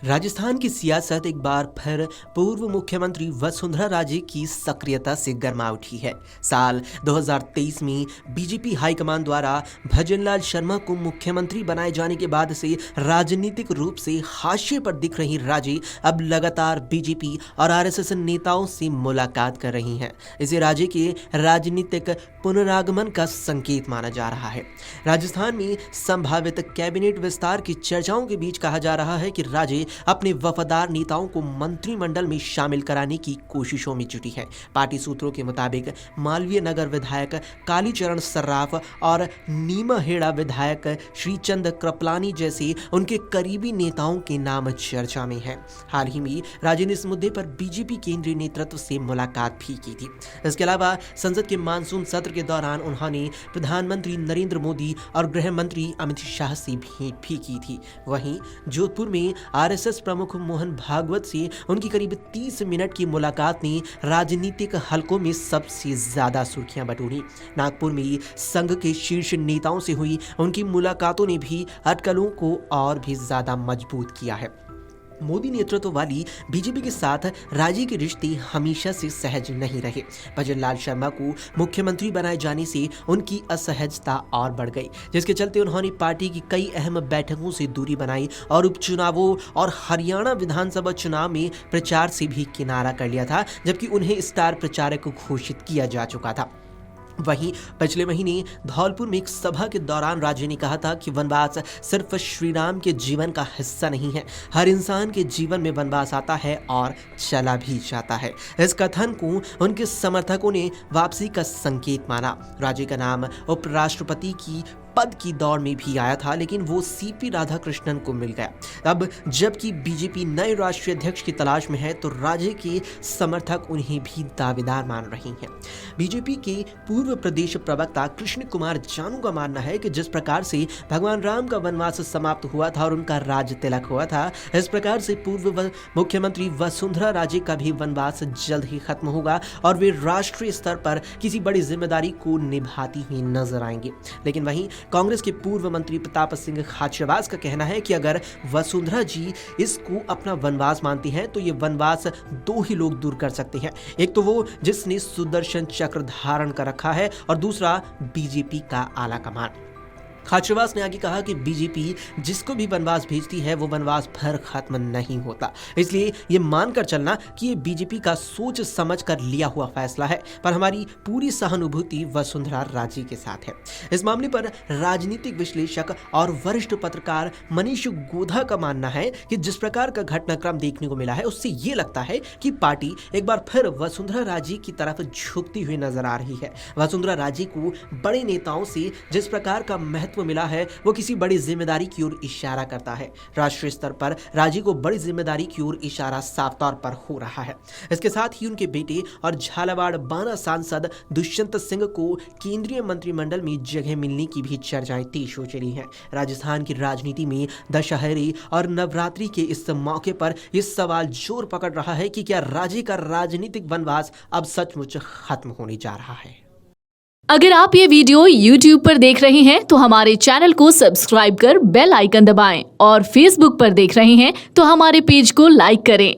राजस्थान की सियासत एक बार फिर पूर्व मुख्यमंत्री वसुंधरा राजे की सक्रियता से गर्मा उठी है। साल 2023 में बीजेपी हाईकमान द्वारा भजनलाल शर्मा को मुख्यमंत्री बनाए जाने के बाद से राजनीतिक रूप से हाशिए पर दिख रही राजे अब लगातार बीजेपी और आरएसएस नेताओं से मुलाकात कर रही हैं। इसे राजे के राजनीतिक पुनरागमन का संकेत माना जा रहा है। राजस्थान में संभावित कैबिनेट विस्तार की चर्चाओं के बीच कहा जा रहा है कि राजे अपने वफादार नेताओं को मंत्रिमंडल में शामिल कराने की कोशिशों में जुटी है। पार्टी सूत्रों के मुताबिक मालवीय नगर विधायक कालीचरण सर्राफ और नीमहेड़ा विधायक श्रीचंद कृपलानी जैसे उनके करीबी नेताओं के नाम चर्चा में है। हाल ही में राजे ने इस मुद्दे पर बीजेपी केंद्रीय नेतृत्व से मुलाकात भी की थी। इसके अलावा संसद के मानसून सत्र के दौरान उन्होंने प्रधानमंत्री नरेंद्र मोदी और गृह मंत्री अमित शाह से भेंट भी की थी। वहीं जोधपुर में आरएसएस प्रमुख मोहन भागवत से उनकी करीब 30 मिनट की मुलाकात ने राजनीतिक हलकों में सबसे ज्यादा सुर्खियां बटोरी। नागपुर में संघ के शीर्ष नेताओं से हुई उनकी मुलाकातों ने भी अटकलों को और भी ज्यादा मजबूत किया है। मोदी नेतृत्व वाली बीजेपी के साथ राजे के रिश्ते हमेशा से सहज नहीं रहे। भजनलाल शर्मा को मुख्यमंत्री बनाए जाने से उनकी असहजता और बढ़ गई, जिसके चलते उन्होंने पार्टी की कई अहम बैठकों से दूरी बनाई और उपचुनावों और हरियाणा विधानसभा चुनाव में प्रचार से भी किनारा कर लिया था, जबकि उन्हें स्टार प्रचारक घोषित किया जा चुका था। वहीं पिछले महीने धौलपुर में एक सभा के दौरान राजे ने कहा था कि वनवास सिर्फ श्रीराम के जीवन का हिस्सा नहीं है, हर इंसान के जीवन में वनवास आता है और चला भी जाता है। इस कथन को उनके समर्थकों ने वापसी का संकेत माना। राजे का नाम उपराष्ट्रपति की पद की दौड़ में भी आया था, लेकिन वो सीपी राधाकृष्णन को मिल गया। अब जबकि बीजेपी नए राष्ट्रीय अध्यक्ष की तलाश में है, तो राजे के समर्थक उन्हें भी दावेदार मान रहे हैं। बीजेपी के पूर्व प्रदेश प्रवक्ता कृष्ण कुमार जानू का मानना है कि जिस प्रकार से भगवान राम का वनवास समाप्त हुआ था और उनका राज तिलक हुआ था, इस प्रकार से पूर्व मुख्यमंत्री वसुंधरा राजे का भी वनवास जल्द ही खत्म होगा और वे राष्ट्रीय स्तर पर किसी बड़ी जिम्मेदारी को निभाती हुई नजर आएंगे। लेकिन वहीं कांग्रेस के पूर्व मंत्री प्रताप सिंह खाचरियावास का कहना है कि अगर वसुंधरा जी इसको अपना वनवास मानती हैं, तो ये वनवास दो ही लोग दूर कर सकते हैं। एक तो वो जिसने सुदर्शन चक्र धारण कर रखा है और दूसरा बीजेपी का आला कमान। खाचरियावास ने आगे कहा कि बीजेपी जिसको भी वनवास भेजती है वो वनवास फिर खत्म नहीं होता, इसलिए ये मानकर चलना कि ये बीजेपी का सोच समझ कर लिया हुआ फैसला है, पर हमारी पूरी सहानुभूति वसुंधरा राजे के साथ है। इस मामले पर राजनीतिक विश्लेषक और वरिष्ठ पत्रकार मनीष गोधा का मानना है कि जिस प्रकार का घटनाक्रम देखने को मिला है, उससे ये लगता है कि पार्टी एक बार फिर वसुंधरा राजे की तरफ झुकती हुई नजर आ रही है। वसुंधरा राजे को बड़े नेताओं से जिस प्रकार का मिला है, वो किसी बड़ी जिम्मेदारी की ओर इशारा करता है। राष्ट्रीय स्तर पर राजे को बड़ी जिम्मेदारी की ओर इशारा साफ तौर पर हो रहा है। इसके साथ ही उनके बेटे और झालावाड़ बाना सांसद दुष्यंत सिंह को केंद्रीय मंत्रिमंडल में जगह मिलने की भी चर्चाएं तेज हो चली हैं। राजस्थान की राजनीति में दशहरे और नवरात्रि के इस मौके पर यह सवाल जोर पकड़ रहा है कि क्या राजे का राजनीतिक वनवास अब सचमुच खत्म होने जा रहा है। अगर आप ये वीडियो YouTube पर देख रहे हैं तो हमारे चैनल को सब्सक्राइब कर बेल आइकन दबाएं और Facebook पर देख रहे हैं तो हमारे पेज को लाइक करें।